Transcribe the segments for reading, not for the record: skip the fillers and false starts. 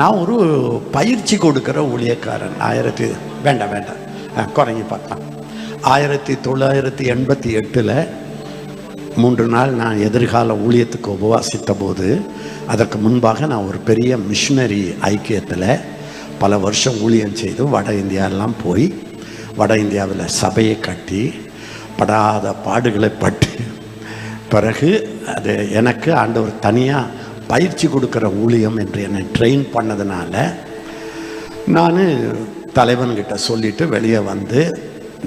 நான் ஒரு பயிற்சி கொடுக்குற ஊழியக்காரன். வேண்டாம் குறைஞ்சி பார்க்கலாம். 1988 3 நாள் நான் எதிர்கால ஊழியத்துக்கு உபவாசித்த போது, அதற்கு முன்பாக நான் ஒரு பெரிய மிஷினரி ஐக்கியத்தில் பல வருஷம் ஊழியம் செய்து வட இந்தியாவெல்லாம் போய் வட இந்தியாவில் சபையை கட்டி படாத பாடுகளை பட்டு பிறகு அது எனக்கு ஆண்டவர் தனியாக பயிற்சி கொடுக்குற ஊழியம் என்று என்னை ட்ரெயின் பண்ணதுனால நான் தலைவன்கிட்ட சொல்லிவிட்டு வெளியே வந்து,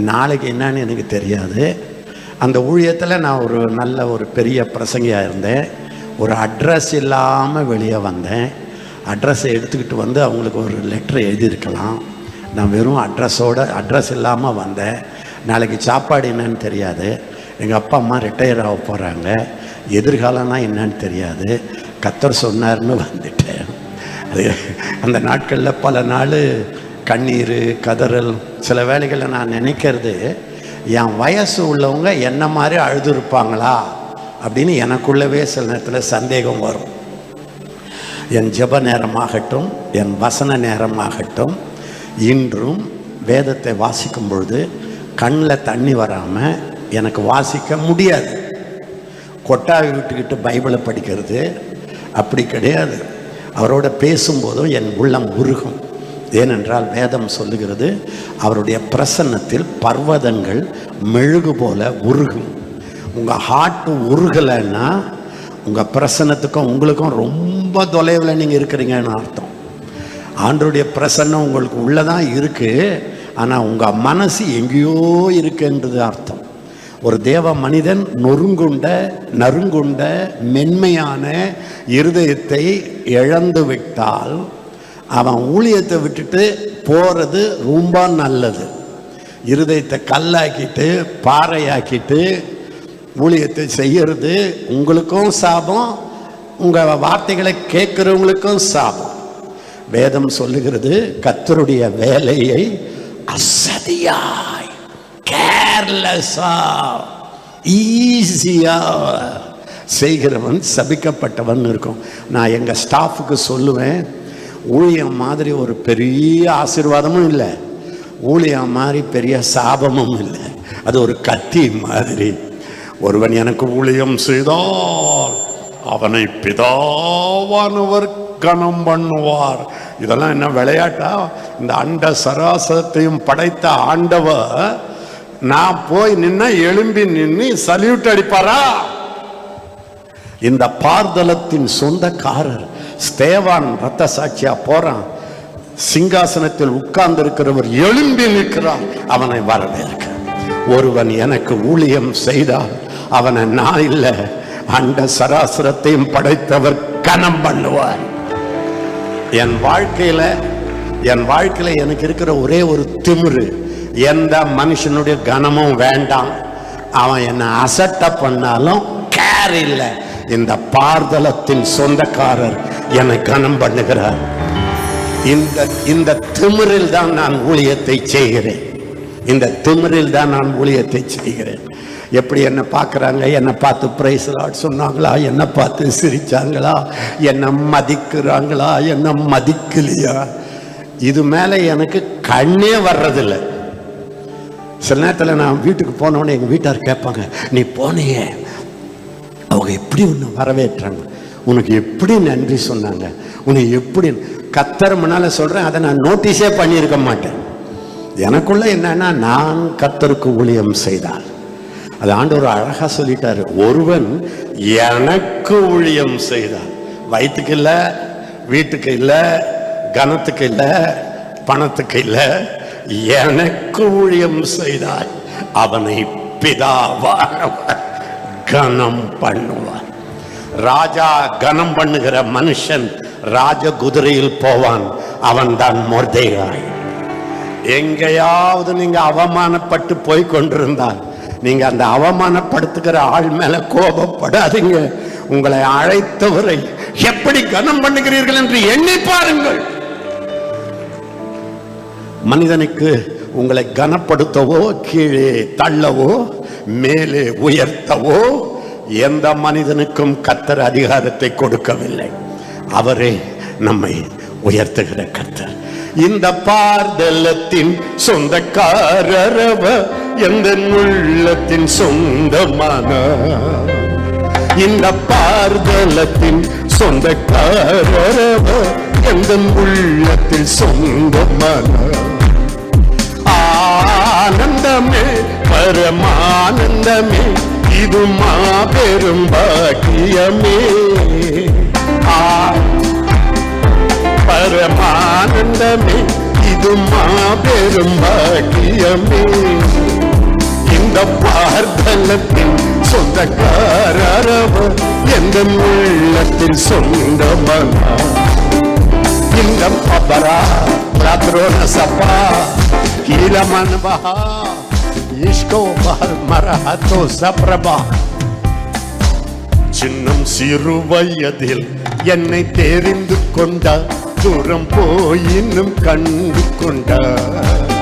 நாளைக்கு என்னன்னு எனக்கு தெரியாது. அந்த ஊழியத்தில் நான் ஒரு நல்ல ஒரு பெரிய பிரசங்கியாக இருந்தேன். ஒரு அட்ரஸ் இல்லாமல் வெளியே வந்தேன். அட்ரஸை எடுத்துக்கிட்டு வந்து அவங்களுக்கு ஒரு லெட்டர் எழுதியிருக்கலாம். நான் வெறும் அட்ரஸ் இல்லாமல் வந்தேன். நாளைக்கு சாப்பாடு என்னன்னு தெரியாது. எங்கள் அப்பா அம்மா ரிட்டையர் ஆக போகிறாங்க. எதிர்காலம்னா என்னன்னு தெரியாது. கர்த்தர் சொன்னார்னு வந்துட்டேன். அது அந்த நாட்களில் பல நாள் கண்ணீர் கதறல். சில வேளைகளில் நான் நினைக்கிறது, என் வயசு உள்ளவங்க என்ன மாதிரி அழுதுருப்பாங்களா அப்படின்னு எனக்குள்ளவே சில நேரத்தில் சந்தேகம் வரும். என் ஜெப நேரமாகட்டும், என் வசன நேரமாகட்டும், இன்றும் வேதத்தை வாசிக்கும் பொழுது கண்ணில் தண்ணி வராமல் எனக்கு வாசிக்க முடியாது. கொட்டாவி விட்டுக்கிட்டு பைபிளை படிக்கிறது அப்படி கிடையாது. அவரோட பேசும்போதும் என் உள்ளம் உருகும். ஏனென்றால் வேதம் சொல்லுகிறது, அவருடைய பிரசன்னத்தில் பர்வதங்கள் மெழுகு போல உருகும். உங்கள் ஹார்ட்டு உருகலைன்னா உங்கள் பிரசன்னத்துக்கும் உங்களுக்கும் ரொம்ப தொலைவில் நீங்கள் இருக்கிறீங்கன்னு அர்த்தம். ஆண்டவருடைய பிரசன்னம் உங்களுக்கு உள்ளதான் இருக்குது, ஆனால் உங்கள் மனசு எங்கேயோ இருக்குன்றது அர்த்தம். ஒரு தேவ மனிதன் நறுங்குண்ட மென்மையான இருதயத்தை இழந்து விட்டால் அவன் ஊழியத்தை விட்டுட்டு போகிறது ரொம்ப நல்லது. இருதயத்தை கல்லாக்கிட்டு பாறையாக்கிட்டு ஊழியத்தை செய்கிறது உங்களுக்கும் சாபம், உங்கள் வார்த்தைகளை கேட்குறவங்களுக்கும் சாபம். வேதம் சொல்லுகிறது, கர்த்தருடைய வேலையை அசதியாய் கேர்லெஸ்ஸா ஈஸியா செய்கிறவன் சபிக்கப்பட்டவன் இருக்கும். நான் எங்கள் ஸ்டாஃபுக்கு சொல்லுவேன், ஊழியம் மாதிரி ஒரு பெரிய ஆசீர்வாதமும் இல்லை, ஊழியம் மாதிரி பெரிய சாபமும் இல்லை. அது ஒரு கத்தி மாதிரி. ஒருவன் எனக்கு ஊழியம் செய்தால் அவனை பிதாவானவர் கனம் பண்ணுவார். இதெல்லாம் என்ன விளையாட்டா? இந்த அண்ட சராசரத்தையும் படைத்த ஆண்டவர் நான் போய் நின்னா எழும்பி நின்று சல்யூட் அடிப்பாரா? இந்த பார்தலத்தின் சொந்தக்காரர் ஸ்தேவான் ரத்த சாட்சியா போறான். சிங்காசனத்தில் உட்கார்ந்து இருக்கிறவர் எழும்பி நிற்கிறார், அவனை வரவேற்க. ஒருவன் எனக்கு ஊழியம் செய்தால் அவனை நான் இல்லை, அண்ட சராசரத்தையும் படைத்தவர் கனம் பண்ணுவார். என் வாழ்க்கையில எனக்கு இருக்கிற ஒரே ஒரு திமிரு, எந்த மனுஷனுடைய கனமும் வேண்டாம். அவன் என்ன அசட்ட பண்ணாலும் கேர் இல்லை. இந்த பார்தலத்தின் சொந்தக்காரர் என்னை கனம் பண்ணுகிறார். இந்த திமிரில் தான் நான் ஊழியத்தை செய்கிறேன். எப்படி என்ன பார்க்குறாங்க, என்னை பார்த்து பிரைஸ் லார்ட் சொன்னாங்களா, என்னை பார்த்து சிரிச்சாங்களா, என்னை மதிக்கிறாங்களா, என்னை மதிக்கலையா, இது மேலே எனக்கு கண்ணே வர்றதில்லை. சில நேரத்தில் நான் வீட்டுக்கு போனோடனே எங்கள் வீட்டார் கேட்பாங்க, நீ போனியே அவங்க எப்படி உன்னை வரவேற்றாங்க, உனக்கு எப்படி நன்றி சொன்னாங்க, உனக்கு எப்படி கர்த்தர் முன்னால் சொல்கிறேன். அதை நான் நோட்டீஸே பண்ணியிருக்க மாட்டேன். எனக்குள்ள என்னன்னா, நான் கர்த்தருக்கு ஊழியம் செய்தால், அது ஆண்டவர் அழகா சொல்லிட்டாரு, ஒருவன் எனக்கு ஊழியம் செய்தார். வயிற்றுக்கு இல்லை, வீட்டுக்கு இல்லை, கனத்துக்கு இல்லை, பணத்துக்கு இல்லை, எனக்கு ஊழியம் செய்தாய் அவனை பிதாவானவர் கனம் பண்ணுவார். ராஜா கனம் பண்ணுகிற மனுஷன் ராஜ குதிரையில் போவான், அவன் தான் மொர்தெகாய். எங்கேயாவது நீங்க அவமானப்பட்டு போய் கொண்டிருந்தால் நீங்க அந்த அவமானப்படுத்துகிற ஆள் மேல கோபப்படாதீங்க. உங்களை அழைத்தவரை எப்படி கனம் பண்ணுகிறீர்கள் என்று எண்ணி பாருங்கள். மனிதனுக்கு உங்களை கனப்படுத்தவோ கீழே தள்ளவோ மேலே உயர்த்தவோ எந்த மனிதனுக்கும் கர்த்தர் அதிகாரத்தை கொடுக்கவில்லை. அவரே நம்மை உயர்த்துகிற கர்த்தர். இந்த பார்தலத்தின் சொந்தக்காரரவ, எந்த உள்ளத்தின் சொந்தமான. இந்த பார்தலத்தின் சொந்தக்காரரவ, எந்த உள்ளத்தில் சொந்தமான. ஆனந்தமே பரமானந்தமே, இது மாபெரும் பாக்கியமே. பரமானந்தமே, இது மாபெரும் பாக்கியமே. இந்த பார்தலத்தின் சொந்தக்காரரவ, எந்த உள்ளத்தில் சொந்தமான. இந்த பபரா லாத்ரோன சபா ஹீலமன்பஹா இஷ்கோ பஹர் மரஹதோ சப்ரபா. சின்னம் சிறு வயதில் என்னை தெரிந்து கொண்டார், தூரம் போயினும் கண்டு கொண்டார்.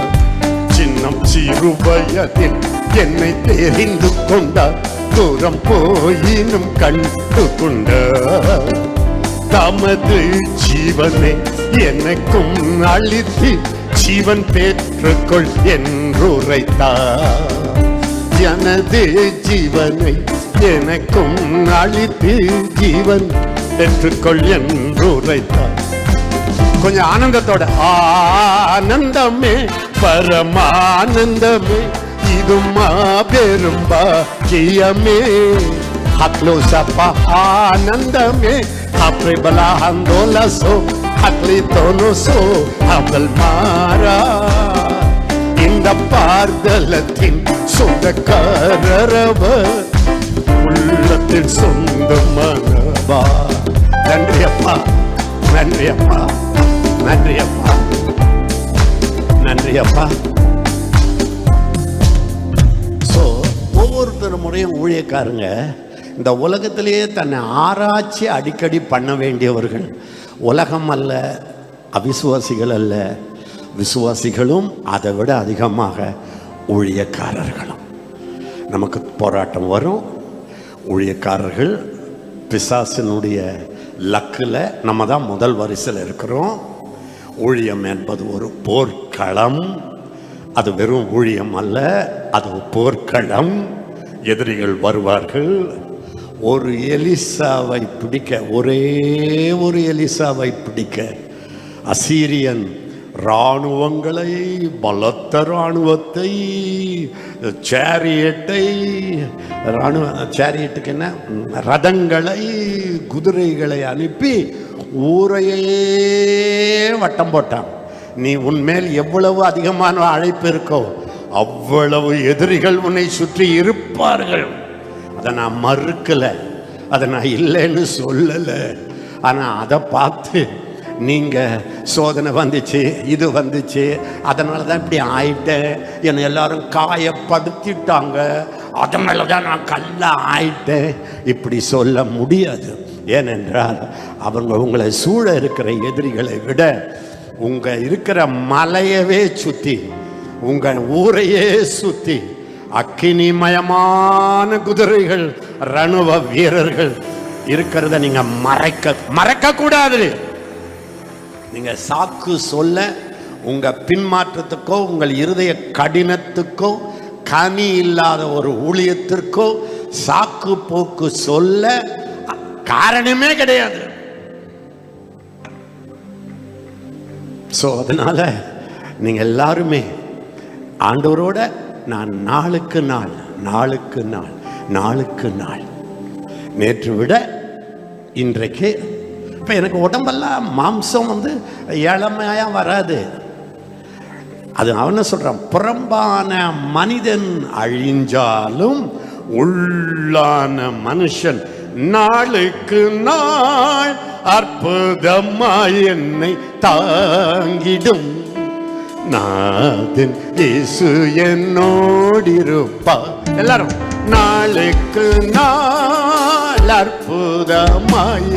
சின்னம் சிறு வயதில் என்னை தெரிந்து கொண்டார், தூரம் போயினும் கண்டு கொண்டார். தமது ஜீவனை எனக்கும் அளித்து ஜீவன் பெற்றுக்கொள் என்றுரைத்தார். எனது ஜீவனை எனக்கும் அளித்து ஜீவன் பெற்றுக்கொள் என்றுரைத்தார். கொஞ்சம் ஆனந்தத்தோட, ஆனந்தமே பரமானந்தமே, இது மாபெரும் பாக்கியமே. ஹக்லோ சப்பா ஆனந்தமே, அப்படி பலாஹந்தோலசோ ஹக்லி தோனோசோ அவள் மாறா. இந்த பார்தலத்தின் சொந்தக்காரரவ, உள்ளத்தில் சொந்தமானவா. நன்றி அப்பா, நன்றி அப்பா, நன்றி அப்பா, நன்றி அப்பா. ஸோ ஒவ்வொருத்தர் முறையும் ஊழியக்காரங்க இந்த உலகத்திலேயே தன்னை ஆராய்ச்சி அடிக்கடி பண்ண வேண்டியவர்கள். உலகம் அல்ல, அவிசுவாசிகள் அல்ல, விசுவாசிகளும் அதை விட அதிகமாக ஊழியக்காரர்களும். நமக்கு போராட்டம் வரும். ஊழியக்காரர்கள் பிசாசினுடைய லக்கில் நம்ம தான் முதல் வரிசையில் இருக்கிறோம். ஊழியம் என்பது ஒரு போர்க்களம். அது வெறும் ஊழியம் அல்ல, அது போர்க்களம். எதிரிகள் வருவார்கள். ஒரு எலிசாவை பிடிக்க, ஒரே ஒரு எலிசாவை பிடிக்க அசீரியன் இராணுவங்களை, பலத்த இராணுவத்தை, சேரியட்டை, சேரியட்டுக்கு என்ன ரதங்களை, குதிரைகளை அனுப்பி ஊரையே வட்டம் போட்டான். நீ உன்மேல் எவ்வளவு அதிகமான அழைப்பு இருக்கோ அவ்வளவு எதிரிகள் உன்னை சுற்றி இருப்பார்கள். அதை நான் மறுக்கலை, அதை நான் இல்லைன்னு சொல்லலை. ஆனால் அதை பார்த்து நீங்கள் சோதனை வந்துச்சு, இது வந்துச்சு, அதனால தான் இப்படி ஆயிட்டேன், என்னை எல்லாரும் காயப்படுத்திட்டாங்க, அதனால தான் நான் கல்ல ஆயிட்டேன், இப்படி சொல்ல முடியாது. ஏனென்றால் அவங்க உங்களை சூழ இருக்கிற எதிரிகளை விட உங்கள் இருக்கிற மலையவே சுற்றி, உங்கள் ஊரையே சுற்றி அக்கினிமயமான குதிரைகள், இராணுவ வீரர்கள் இருக்கிறத நீங்க மறைக்க கூடாது. நீங்க சாக்கு சொல்ல, உங்க பின்மாற்றத்துக்கோ உங்கள் இருதய கடினத்துக்கோ கனி இல்லாத ஒரு ஊழியத்திற்கோ சாக்கு போக்கு சொல்ல காரணமே கிடையாது. ஸோ அதனால நீங்க எல்லாருமே ஆண்டவரோட நான் நாளுக்கு நாள் நாளுக்கு நாள் நாளுக்கு நாள், நேற்று விட இன்றைக்கு. இப்போ எனக்கு உடம்பெல்லாம் மாம்சம் இளமையாக வராது. அது அவன சொல்கிறான், புறம்பான மனிதன் அழிஞ்சாலும் உள்ளான மனுஷன் நாளுக்கு நாள் அற்புதமாய் என்னை தாங்கிடும். நாதன் இயேசு என்னோடிருப்பா. எல்லாரும் நாளுக்கு நாள் அற்புதமாய்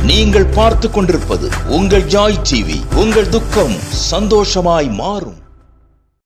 நீங்கள் பார்த்து கொண்டிருப்பது உங்கள் ஜாய் டிவி. உங்கள் துக்கம் சந்தோஷமாய் மாறும்.